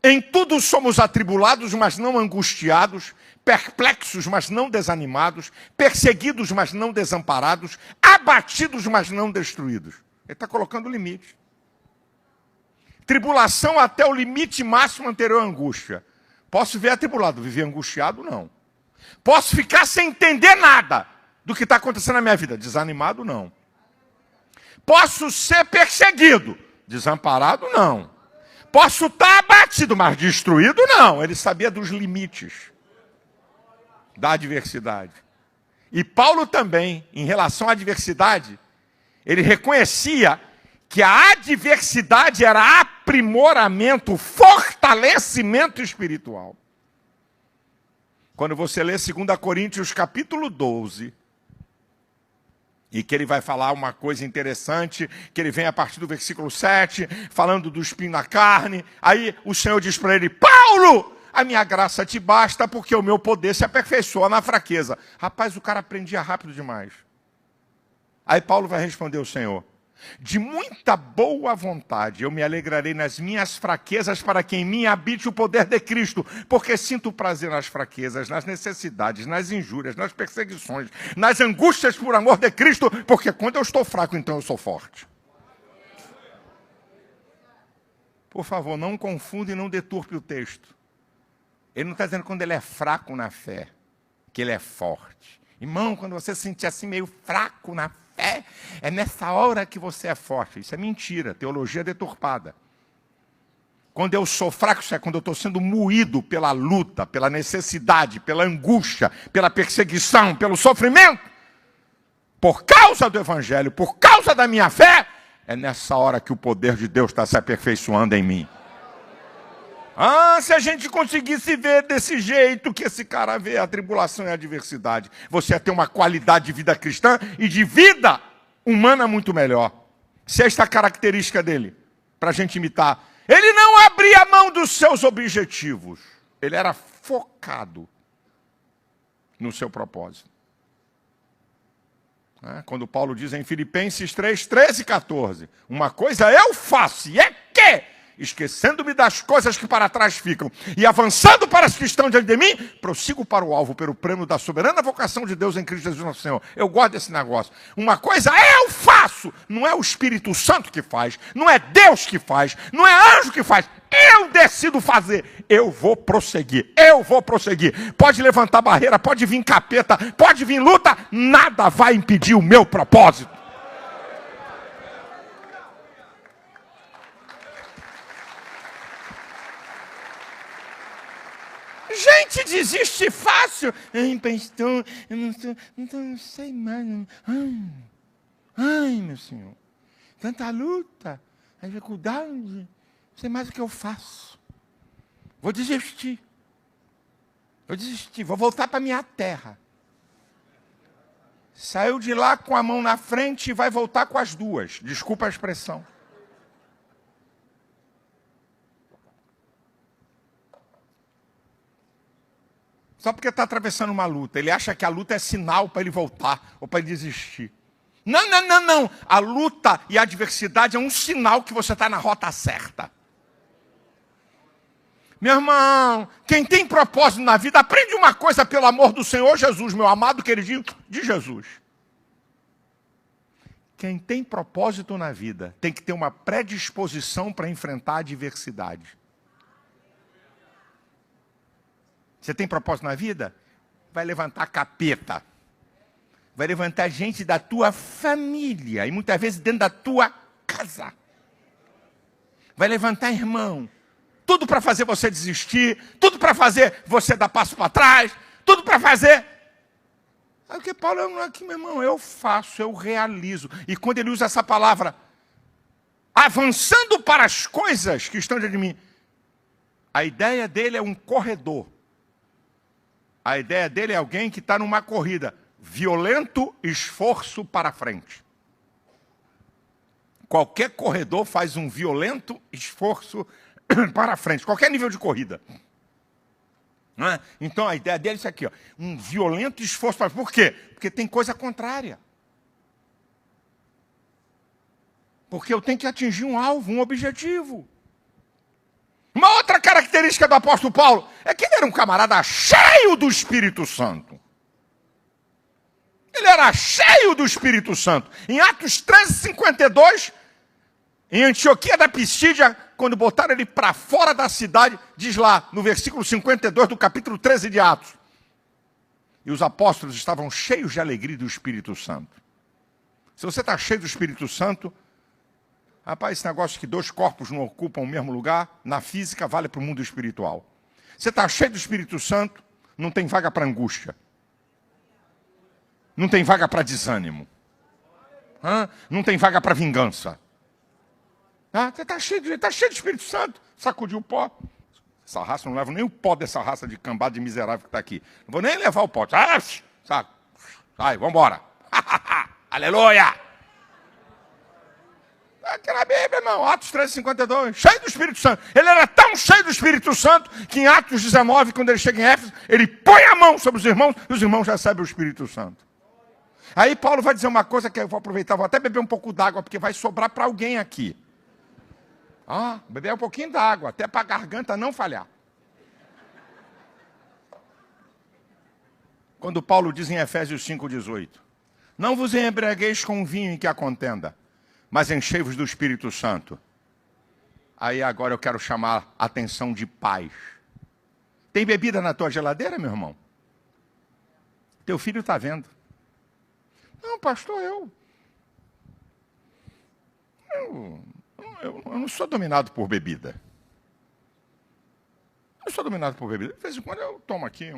Em tudo somos atribulados, mas não angustiados, perplexos, mas não desanimados, perseguidos, mas não desamparados, abatidos, mas não destruídos. Ele está colocando limite. Tribulação até o limite máximo anterior à angústia. Posso viver atribulado, viver angustiado, não. Posso ficar sem entender nada do que está acontecendo na minha vida. Desanimado, não. Posso ser perseguido. Desamparado, não. Posso estar abatido, mas destruído, não. Ele sabia dos limites da adversidade. E Paulo também, em relação à adversidade, ele reconhecia que a adversidade era aprimoramento, fortalecimento espiritual. Quando você lê 2 Coríntios capítulo 12, e que ele vai falar uma coisa interessante, que ele vem a partir do versículo 7, falando do espinho na carne, aí o Senhor diz para ele, Paulo, a minha graça te basta, porque o meu poder se aperfeiçoa na fraqueza. Rapaz, o cara aprendia rápido demais. Aí Paulo vai responder ao Senhor, de muita boa vontade eu me alegrarei nas minhas fraquezas para que em mim habite o poder de Cristo, porque sinto prazer nas fraquezas, nas necessidades, nas injúrias, nas perseguições, nas angústias por amor de Cristo, porque quando eu estou fraco, então eu sou forte. Por favor, não confunda e não deturpe o texto. Ele não está dizendo quando ele é fraco na fé, que ele é forte. Irmão, quando você se sentir assim meio fraco na fé, é nessa hora que você é forte. Isso é mentira, teologia deturpada. Quando eu sou fraco, isso é quando eu estou sendo moído pela luta, pela necessidade, pela angústia, pela perseguição, pelo sofrimento. Por causa do Evangelho, por causa da minha fé, é nessa hora que o poder de Deus está se aperfeiçoando em mim. Ah, se a gente conseguisse ver desse jeito que esse cara vê a tribulação e a adversidade, você ia ter uma qualidade de vida cristã e de vida humana muito melhor. Se esta é a característica dele, para a gente imitar. Ele não abria mão dos seus objetivos. Ele era focado no seu propósito. Quando Paulo diz em Filipenses 3, 13 e 14, uma coisa eu faço, e é que... esquecendo-me das coisas que para trás ficam, e avançando para as que estão diante de mim, prossigo para o alvo, pelo prêmio da soberana vocação de Deus em Cristo Jesus nosso Senhor. Eu gosto desse negócio. Uma coisa eu faço, não é o Espírito Santo que faz, não é Deus que faz, não é anjo que faz, eu decido fazer, eu vou prosseguir. Pode levantar barreira, pode vir capeta, pode vir luta, nada vai impedir o meu propósito. Gente desiste fácil. Ai, pastor, eu não sei mais. Ai, meu Senhor. Tanta luta, a dificuldade. Não sei mais o que eu faço. Vou desistir. Vou voltar para minha terra. Saiu de lá com a mão na frente e vai voltar com as duas. Desculpa a expressão. Só porque está atravessando uma luta. Ele acha que a luta é sinal para ele voltar ou para ele desistir. Não. A luta e a adversidade é um sinal que você está na rota certa. Meu irmão, quem tem propósito na vida, aprende uma coisa pelo amor do Senhor Jesus, meu amado queridinho de Jesus. Quem tem propósito na vida tem que ter uma predisposição para enfrentar a adversidade. Você tem propósito na vida? Vai levantar capeta. Vai levantar gente da tua família. E muitas vezes dentro da tua casa. Vai levantar irmão. Tudo para fazer você desistir. Tudo para fazer você dar passo para trás. Tudo para fazer... Sabe o que Paulo aqui, meu irmão? Eu faço, eu realizo. E quando ele usa essa palavra, avançando para as coisas que estão diante de mim, a ideia dele é um corredor. A ideia dele é alguém que está numa corrida. Violento esforço para frente. Qualquer corredor faz um violento esforço para frente. Qualquer nível de corrida. Então a ideia dele é isso aqui. Ó, um violento esforço para frente. Por quê? Porque tem coisa contrária. Porque eu tenho que atingir um alvo, um objetivo. Uma outra característica do apóstolo Paulo é que ele era um camarada cheio do Espírito Santo. Ele era cheio do Espírito Santo. Em Atos 13:52, em Antioquia da Pisídia, quando botaram ele para fora da cidade, diz lá, no versículo 52 do capítulo 13 de Atos. E os apóstolos estavam cheios de alegria do Espírito Santo. Se você está cheio do Espírito Santo, rapaz, esse negócio que dois corpos não ocupam o mesmo lugar, na física vale para o mundo espiritual. Você está cheio do Espírito Santo, não tem vaga para angústia. Não tem vaga para desânimo. Não tem vaga para vingança. Você está cheio do Espírito Santo. Sacudiu o pó. Essa raça, não leva nem o pó dessa raça de cambada de miserável que está aqui. Não vou nem levar o pó. Sai, vamos embora. Aleluia! Aqui na Bíblia, irmão, Atos 13:52, cheio do Espírito Santo. Ele era tão cheio do Espírito Santo que em Atos 19, quando ele chega em Éfeso, ele põe a mão sobre os irmãos e os irmãos recebem o Espírito Santo. Aí Paulo vai dizer uma coisa que eu vou aproveitar, vou até beber um pouco d'água, porque vai sobrar para alguém aqui. Beber um pouquinho d'água, até para a garganta não falhar. Quando Paulo diz em Efésios 5:18, não vos embriagueis com vinho em que há contenda, mas enchei-vos do Espírito Santo. Aí agora eu quero chamar a atenção de pais. Tem bebida na tua geladeira, meu irmão? Teu filho está vendo. Não, pastor, eu não sou dominado por bebida. Eu não sou dominado por bebida. De vez em quando eu tomo aqui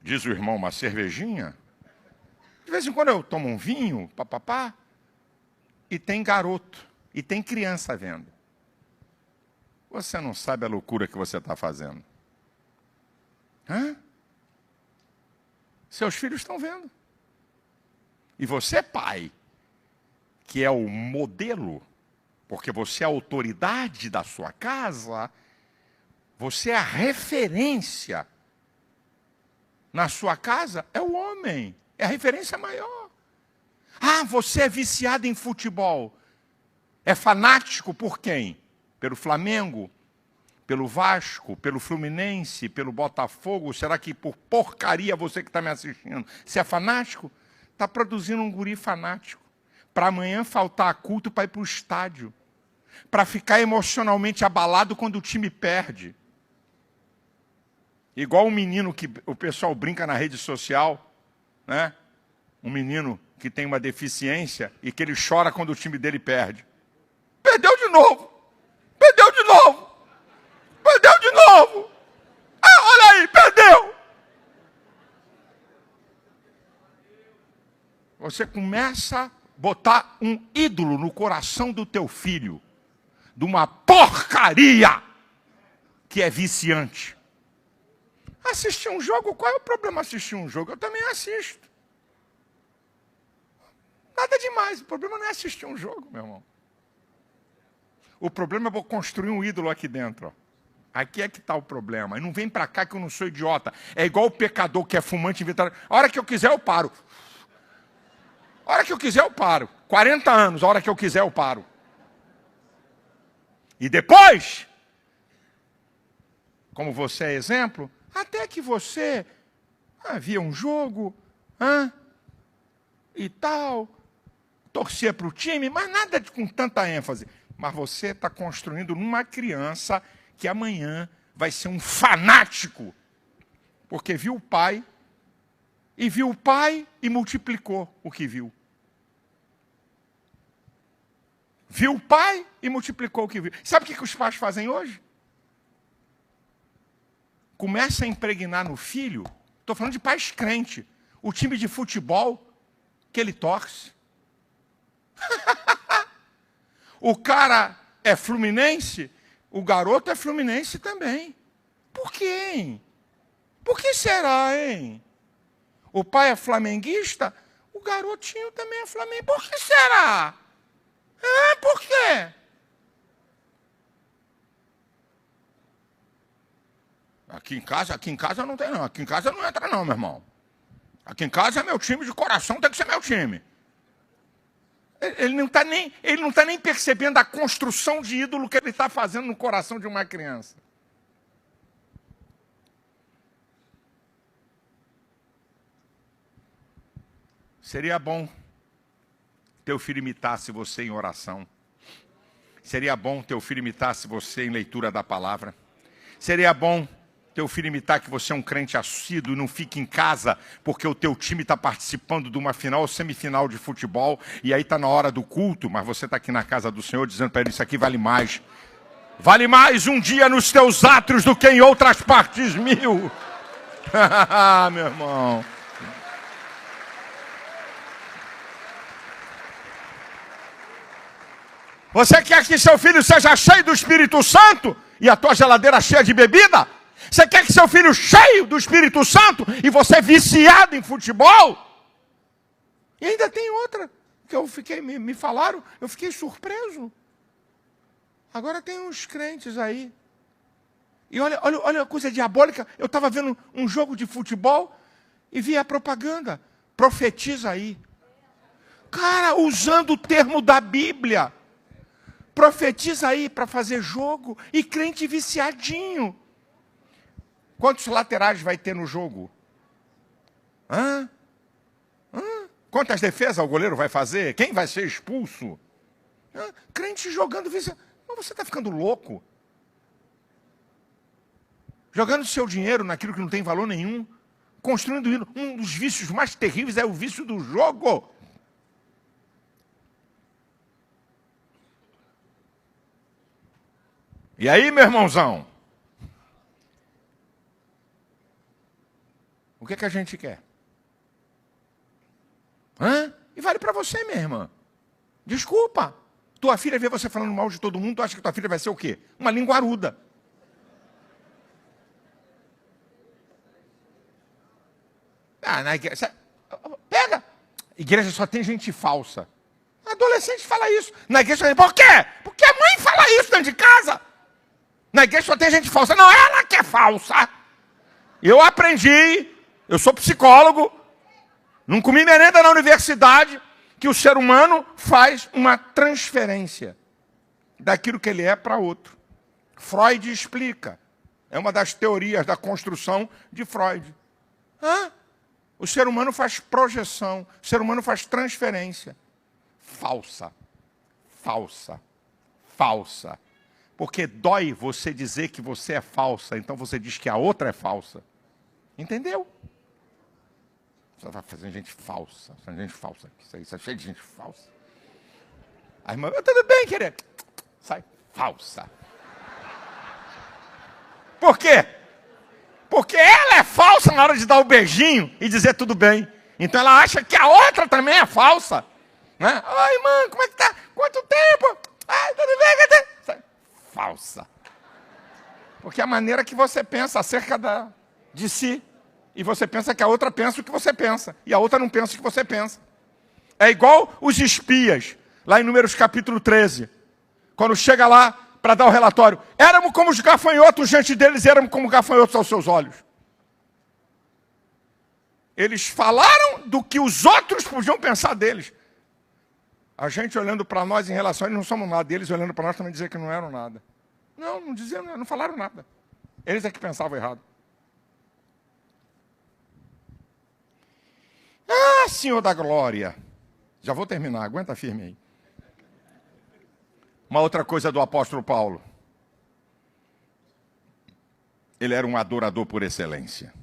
diz o irmão, uma cervejinha. De vez em quando eu tomo um vinho, papapá, e tem garoto, e tem criança vendo. Você não sabe a loucura que você está fazendo. Seus filhos estão vendo. E você, pai, que é o modelo, porque você é a autoridade da sua casa, você é a referência. Na sua casa é o homem. É a referência maior. Você é viciado em futebol. É fanático por quem? Pelo Flamengo? Pelo Vasco? Pelo Fluminense? Pelo Botafogo? Será que por porcaria você que está me assistindo? Você é fanático? Está produzindo um guri fanático. Para amanhã faltar culto para ir para o estádio. Para ficar emocionalmente abalado quando o time perde. Igual um menino que o pessoal brinca na rede social, né? Um menino que tem uma deficiência e que ele chora quando o time dele perde. Perdeu de novo! Perdeu de novo! Perdeu de novo! Olha aí, perdeu! Você começa a botar um ídolo no coração do teu filho, de uma porcaria que é viciante. Assistir um jogo, qual é o problema assistir um jogo? Eu também assisto. Nada demais, o problema não é assistir um jogo, meu irmão. O problema é eu construir um ídolo aqui dentro. Ó. Aqui é que está o problema. E não vem para cá que eu não sou idiota. É igual o pecador que é fumante inventado. A hora que eu quiser eu paro. A hora que eu quiser eu paro. 40 anos, a hora que eu quiser eu paro. E depois, como você é exemplo, até que você via um jogo, e tal, torcia para o time, mas nada com tanta ênfase. Mas você está construindo numa criança que amanhã vai ser um fanático, porque viu o pai, e multiplicou o que viu. Viu o pai e multiplicou o que viu. Sabe o que os pais fazem hoje? Começa a impregnar no filho, estou falando de pais crentes, o time de futebol que ele torce. O cara é fluminense, o garoto é fluminense também. Por quê, hein? Por que será, hein? O pai é flamenguista, o garotinho também é flamenguista. Por que será? Por quê? Aqui em casa não tem não. Aqui em casa não entra não, meu irmão. Aqui em casa é meu time de coração, tem que ser meu time. Ele não está nem percebendo a construção de ídolo que ele está fazendo no coração de uma criança. Seria bom teu filho imitasse você em oração. Seria bom teu filho imitasse você em leitura da palavra. Seria bom teu filho imitar que você é um crente assíduo e não fique em casa porque o teu time está participando de uma final ou semifinal de futebol e aí está na hora do culto, mas você está aqui na casa do Senhor dizendo para ele, isso aqui vale mais. Vale mais um dia nos teus átrios do que em outras partes 1000. Meu irmão. Você quer que seu filho seja cheio do Espírito Santo e a tua geladeira cheia de bebida? Você quer que seu filho cheio do Espírito Santo e você viciado em futebol? E ainda tem outra, que me falaram, eu fiquei surpreso. Agora tem uns crentes aí. E olha a coisa diabólica. Eu estava vendo um jogo de futebol e vi a propaganda. Profetiza aí. Cara, usando o termo da Bíblia. Profetiza aí para fazer jogo. E crente viciadinho. Quantos laterais vai ter no jogo? Quantas defesas o goleiro vai fazer? Quem vai ser expulso? Crente jogando viciado. Mas você está ficando louco. Jogando seu dinheiro naquilo que não tem valor nenhum. Construindo um dos vícios mais terríveis é o vício do jogo. E aí, meu irmãozão? O que é que a gente quer? E vale para você, minha irmã. Desculpa. Tua filha vê você falando mal de todo mundo, tu acha que tua filha vai ser o quê? Uma linguaruda. Na igreja, pega. Igreja só tem gente falsa. Adolescente fala isso. Na igreja, por quê? Porque a mãe fala isso dentro de casa. Na igreja só tem gente falsa. Não, ela que é falsa. Eu aprendi, eu sou psicólogo, não comi merenda na universidade, que o ser humano faz uma transferência daquilo que ele é para outro. Freud explica. É uma das teorias da construção de Freud. O ser humano faz projeção, o ser humano faz transferência. Falsa, falsa, falsa. Porque dói você dizer que você é falsa, então você diz que a outra é falsa. Entendeu? Você vai fazendo gente falsa, isso é cheio de gente falsa. A irmã, tudo bem, querida. Sai, falsa. Por quê? Porque ela é falsa na hora de dar o beijinho e dizer tudo bem. Então ela acha que a outra também é falsa. Né? Oi, irmã, como é que tá? Quanto tempo? Tudo bem? Sai, falsa. Porque é a maneira que você pensa acerca de si. E você pensa que a outra pensa o que você pensa. E a outra não pensa o que você pensa. É igual os espias, lá em Números capítulo 13. Quando chega lá para dar o relatório. Éramos como os gafanhotos diante deles, éramos como gafanhotos aos seus olhos. Eles falaram do que os outros podiam pensar deles. A gente olhando para nós em relação a eles, não somos nada. E eles olhando para nós também diziam que não eram nada. Não diziam, não falaram nada. Eles é que pensavam errado. Senhor da glória. Já vou terminar, aguenta firme aí. Uma outra coisa do apóstolo Paulo. Ele era um adorador por excelência.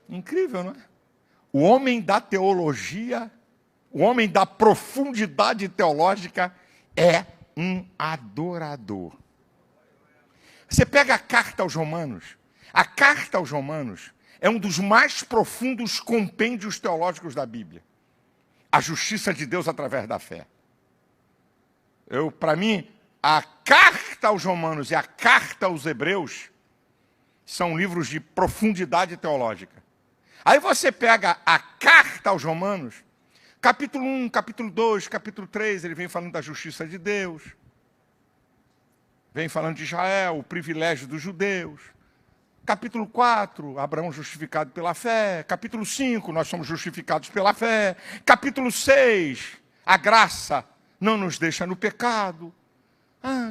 Incrível, não é? O homem da teologia, o homem da profundidade teológica é um adorador. Você pega a carta aos Romanos. A carta aos Romanos é um dos mais profundos compêndios teológicos da Bíblia. A justiça de Deus através da fé. Para mim, a carta aos Romanos e a carta aos Hebreus são livros de profundidade teológica. Aí você pega a carta aos Romanos, capítulo 1, capítulo 2, capítulo 3, ele vem falando da justiça de Deus. Vem falando de Israel, o privilégio dos judeus. Capítulo 4, Abraão justificado pela fé. Capítulo 5, nós somos justificados pela fé. Capítulo 6, A graça não nos deixa no pecado.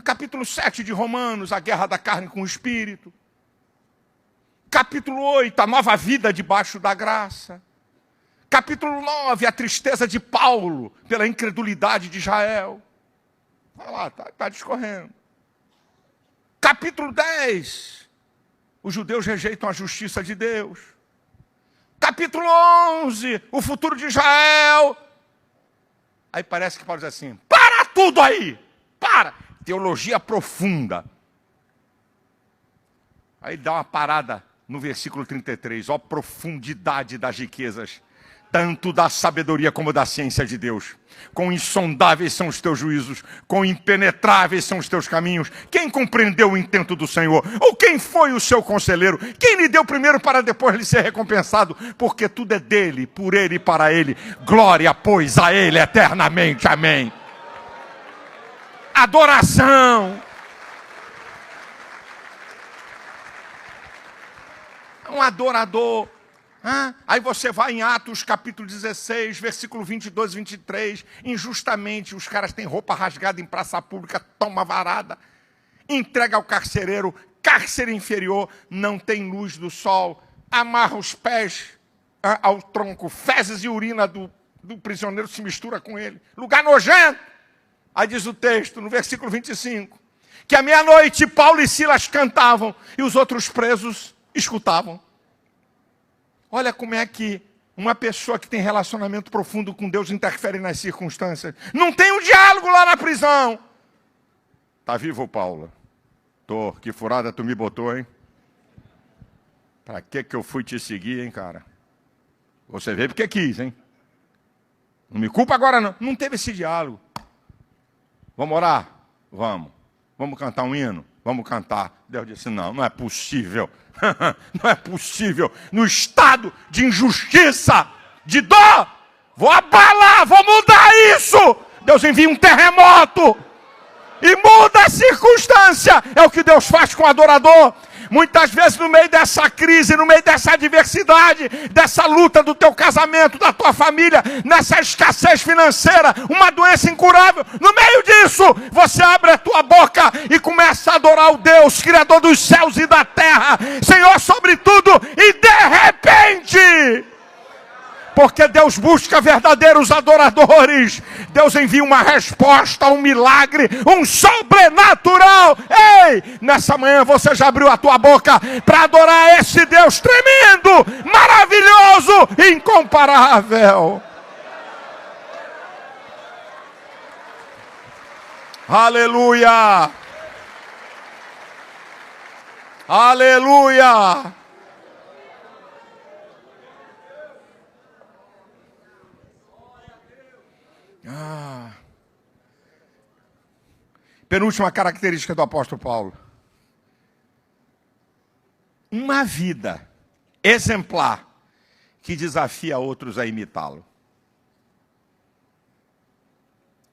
Capítulo 7 de Romanos, a guerra da carne com o Espírito. Capítulo 8, a nova vida debaixo da graça. Capítulo 9, a tristeza de Paulo pela incredulidade de Israel. Vai lá, está discorrendo. Capítulo 10, os judeus rejeitam a justiça de Deus. Capítulo 11, o futuro de Israel. Aí parece que Paulo diz assim, para tudo aí, para. Teologia profunda. Aí dá uma parada no versículo 33, ó profundidade das riquezas, tanto da sabedoria como da ciência de Deus. Quão insondáveis são os teus juízos, quão impenetráveis são os teus caminhos. Quem compreendeu o intento do Senhor? Ou quem foi o seu conselheiro? Quem lhe deu primeiro para depois lhe ser recompensado? Porque tudo é dele, por ele e para ele. Glória, pois, a ele eternamente. Amém. Adoração. Um adorador. Aí você vai em Atos capítulo 16, versículo 22 e 23. Injustamente os caras têm roupa rasgada em praça pública, toma varada. Entrega ao carcereiro, cárcere inferior, não tem luz do sol. Amarra os pés ao tronco, fezes e urina do prisioneiro se mistura com ele. Lugar nojento. Aí diz o texto, no versículo 25, que à meia-noite Paulo e Silas cantavam e os outros presos escutavam. Olha como é que uma pessoa que tem relacionamento profundo com Deus interfere nas circunstâncias. Não tem um diálogo lá na prisão. Tá vivo, Paulo? Tô. Que furada tu me botou, hein? Pra que eu fui te seguir, hein, cara? Você veio porque quis, hein? Não me culpa agora, não. Não teve esse diálogo. Vamos orar? Vamos. Vamos cantar um hino? Vamos cantar. Deus disse, não é possível. Não é possível. No estado de injustiça, de dor, vou abalar, vou mudar isso. Deus envia um terremoto e muda a circunstância. É o que Deus faz com o adorador. Muitas vezes no meio dessa crise, no meio dessa adversidade, dessa luta do teu casamento, da tua família, nessa escassez financeira, uma doença incurável, no meio disso, você abre a tua boca e começa a adorar o Deus, Criador dos céus e da terra, Senhor sobre tudo, e de repente, porque Deus busca verdadeiros adoradores, Deus envia uma resposta, um milagre, um sobrenatural. Ei, nessa manhã você já abriu a tua boca para adorar esse Deus tremendo, maravilhoso, incomparável. Aleluia! Aleluia! Penúltima característica do apóstolo Paulo. Uma vida exemplar que desafia outros a imitá-lo.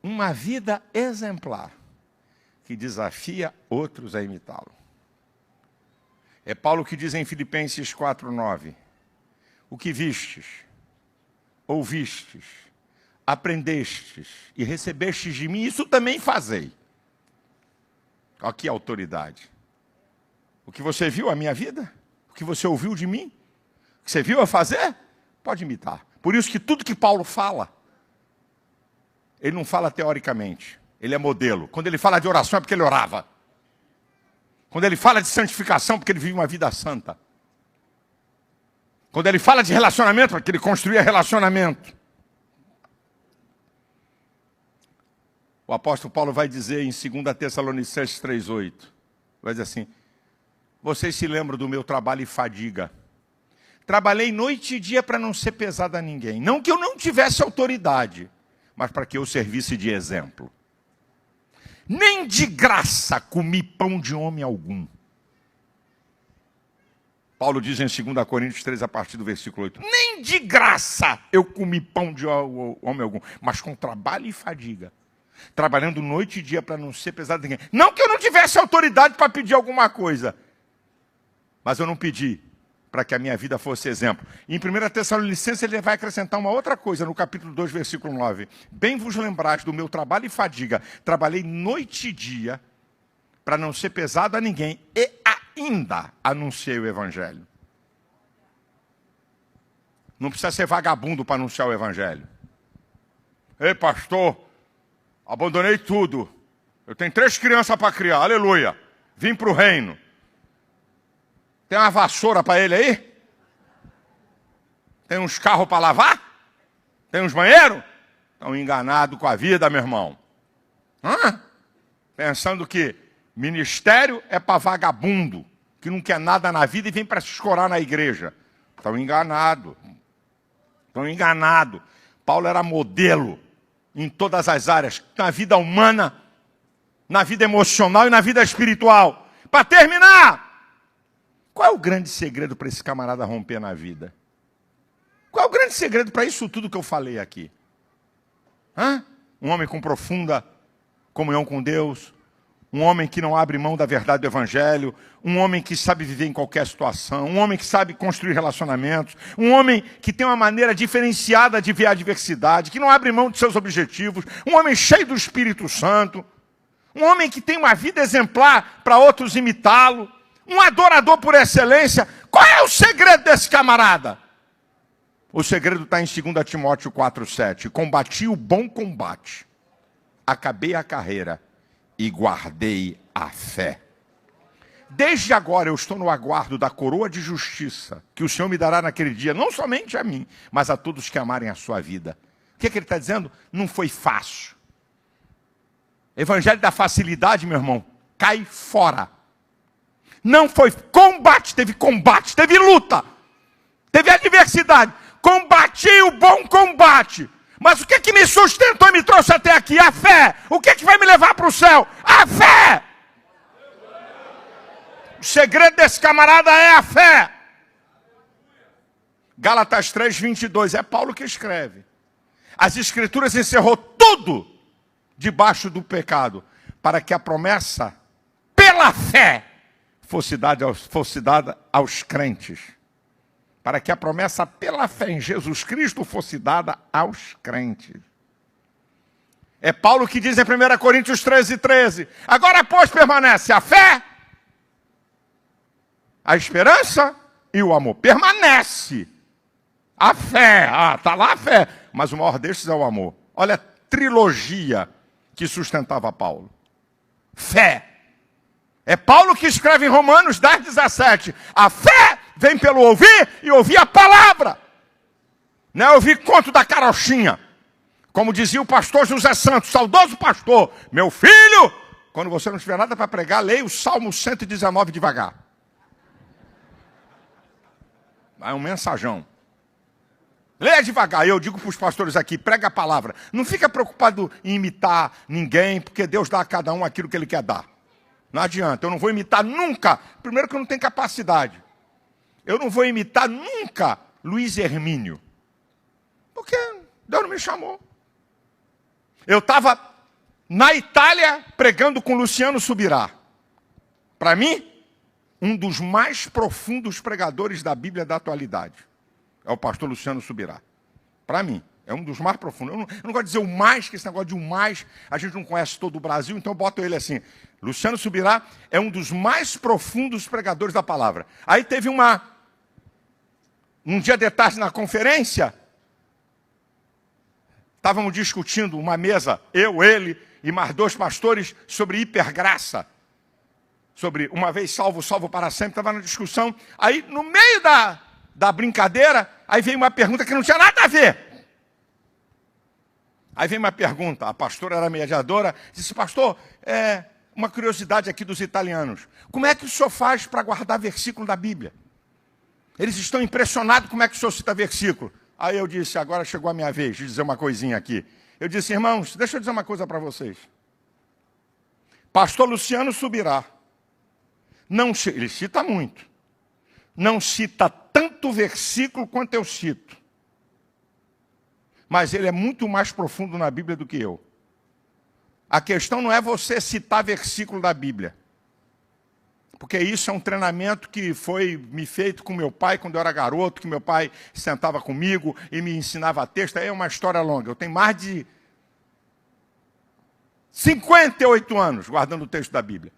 Uma vida exemplar que desafia outros a imitá-lo. É Paulo que diz em Filipenses 4:9: o que vistes, ouvistes, aprendestes e recebestes de mim, isso também fazei. Aqui a autoridade. O que você viu a minha vida? O que você ouviu de mim? O que você viu a fazer? Pode imitar. Por isso que tudo que Paulo fala, ele não fala teoricamente. Ele é modelo. Quando ele fala de oração é porque ele orava. Quando ele fala de santificação é porque ele vive uma vida santa. Quando ele fala de relacionamento é porque ele construía relacionamento. O apóstolo Paulo vai dizer em 2 Tessalonicenses 3:8, vai dizer assim: vocês se lembram do meu trabalho e fadiga. Trabalhei noite e dia para não ser pesado a ninguém. Não que eu não tivesse autoridade, mas para que eu servisse de exemplo. Nem de graça comi pão de homem algum. Paulo diz em 2 Coríntios 3, a partir do versículo 8, nem de graça eu comi pão de homem algum, mas com trabalho e fadiga. Trabalhando noite e dia para não ser pesado a ninguém. Não que eu não tivesse autoridade para pedir alguma coisa, mas eu não pedi para que a minha vida fosse exemplo. E em 1 Tessalonicenses ele vai acrescentar uma outra coisa, no capítulo 2, versículo 9. Bem vos lembrais do meu trabalho e fadiga. Trabalhei noite e dia para não ser pesado a ninguém e ainda anunciei o evangelho. Não precisa ser vagabundo para anunciar o evangelho. Ei, pastor, abandonei tudo. Eu tenho 3 crianças para criar, aleluia. Vim para o reino. Tem uma vassoura para ele aí? Tem uns carros para lavar? Tem uns banheiros? Estão enganados com a vida, meu irmão. Pensando que ministério é para vagabundo, que não quer nada na vida e vem para se escorar na igreja. Estão enganados. Estão enganados. Paulo era modelo em todas as áreas, na vida humana, na vida emocional e na vida espiritual. Para terminar, qual é o grande segredo para esse camarada romper na vida? Qual é o grande segredo para isso tudo que eu falei aqui? Um homem com profunda comunhão com Deus, um homem que não abre mão da verdade do evangelho, um homem que sabe viver em qualquer situação, um homem que sabe construir relacionamentos, um homem que tem uma maneira diferenciada de ver a adversidade, que não abre mão de seus objetivos, um homem cheio do Espírito Santo, um homem que tem uma vida exemplar para outros imitá-lo, um adorador por excelência. Qual é o segredo desse camarada? O segredo está em 2 Timóteo 4,7. Combati o bom combate, acabei a carreira e guardei a fé. Desde agora eu estou no aguardo da coroa de justiça que o Senhor me dará naquele dia, não somente a mim, mas a todos que amarem a sua vida. O que ele está dizendo? Não foi fácil. Evangelho da facilidade, meu irmão, cai fora. Não foi combate, teve luta, teve adversidade. Combati o bom combate. Mas o que me sustentou e me trouxe até aqui? A fé. O que vai me levar para o céu? A fé. O segredo desse camarada é a fé. Gálatas 3:22, é Paulo que escreve. As Escrituras encerrou tudo debaixo do pecado, para que a promessa, pela fé, fosse dada aos crentes. Para que a promessa pela fé em Jesus Cristo fosse dada aos crentes. É Paulo que diz em 1 Coríntios 13:13. Agora, pois, permanece a fé, a esperança e o amor. Permanece. A fé. Está lá a fé. Mas o maior destes é o amor. Olha a trilogia que sustentava Paulo. Fé. É Paulo que escreve em Romanos 10:17. A fé vem pelo ouvir e ouvir a palavra. Não é ouvir conto da carochinha. Como dizia o pastor José Santos, saudoso pastor. Meu filho, quando você não tiver nada para pregar, leia o Salmo 119 devagar. É um mensajão. Leia devagar. Eu digo para os pastores aqui, prega a palavra. Não fica preocupado em imitar ninguém, porque Deus dá a cada um aquilo que Ele quer dar. Não adianta, eu não vou imitar nunca. Primeiro que eu não tenho capacidade. Eu não vou imitar nunca Luiz Hermínio. Porque Deus não me chamou. Eu estava na Itália pregando com Luciano Subirá. Para mim, um dos mais profundos pregadores da Bíblia da atualidade. É o pastor Luciano Subirá. Para mim, é um dos mais profundos. Eu não gosto de dizer o mais, que esse negócio de o mais, a gente não conhece todo o Brasil, então eu boto ele assim. Luciano Subirá é um dos mais profundos pregadores da palavra. Aí teve um dia de tarde na conferência, estávamos discutindo uma mesa, eu, ele e mais 2 pastores, sobre hipergraça. Sobre uma vez salvo, salvo para sempre, estava na discussão. Aí, no meio da brincadeira, aí veio uma pergunta que não tinha nada a ver. Aí veio uma pergunta, a pastora era mediadora, disse, pastor, uma curiosidade aqui dos italianos. Como é que o senhor faz para guardar versículo da Bíblia? Eles estão impressionados como é que o senhor cita versículo. Aí eu disse, agora chegou a minha vez de dizer uma coisinha aqui. Eu disse, irmãos, deixa eu dizer uma coisa para vocês. Pastor Luciano Subirá, ele cita muito, não cita tanto versículo quanto eu cito. Mas ele é muito mais profundo na Bíblia do que eu. A questão não é você citar versículo da Bíblia. Porque isso é um treinamento que foi me feito com meu pai quando eu era garoto, que meu pai sentava comigo e me ensinava texto. Aí é uma história longa. Eu tenho mais de 58 anos guardando o texto da Bíblia.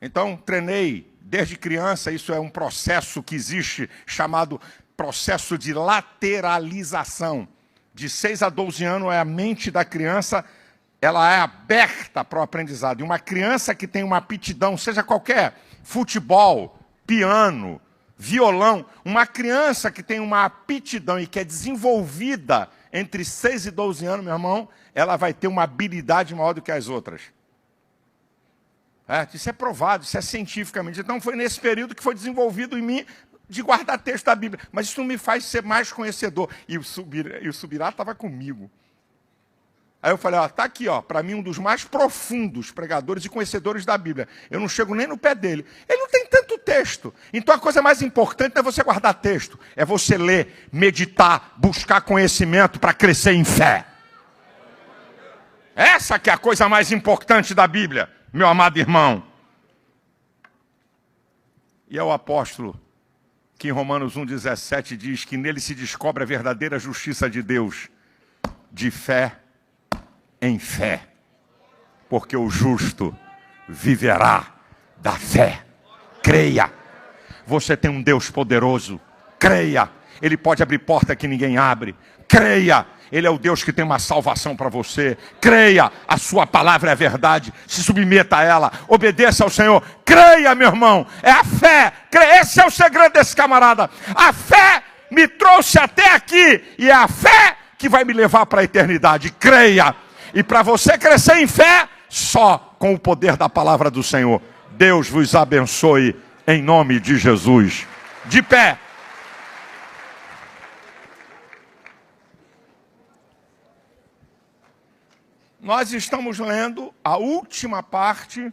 Então, treinei desde criança. Isso é um processo que existe chamado processo de lateralização. De 6 a 12 anos, a mente da criança ela é aberta para o aprendizado. E uma criança que tem uma aptidão, seja qualquer, futebol, piano, violão, uma criança que tem uma aptidão e que é desenvolvida entre 6 e 12 anos, meu irmão, ela vai ter uma habilidade maior do que as outras. Isso é provado, isso é cientificamente. Então foi nesse período que foi desenvolvido em mim de guardar texto da Bíblia. Mas isso não me faz ser mais conhecedor. E o Subirá estava comigo. Aí eu falei, tá aqui, para mim um dos mais profundos pregadores e conhecedores da Bíblia. Eu não chego nem no pé dele. Ele não tem tanto texto. Então a coisa mais importante não é você guardar texto. É você ler, meditar, buscar conhecimento para crescer em fé. Essa que é a coisa mais importante da Bíblia, meu amado irmão. E é o apóstolo que em Romanos 1,17 diz que nele se descobre a verdadeira justiça de Deus, de fé em fé, porque o justo viverá da fé. Creia, você tem um Deus poderoso, creia, Ele pode abrir porta que ninguém abre, creia, Ele é o Deus que tem uma salvação para você, creia, a sua palavra é verdade, se submeta a ela, obedeça ao Senhor, creia, meu irmão, é a fé, creia. Esse é o segredo desse camarada, a fé me trouxe até aqui, e é a fé que vai me levar para a eternidade, creia. E para você crescer em fé, só com o poder da palavra do Senhor. Deus vos abençoe em nome de Jesus. De pé. Nós estamos lendo a última parte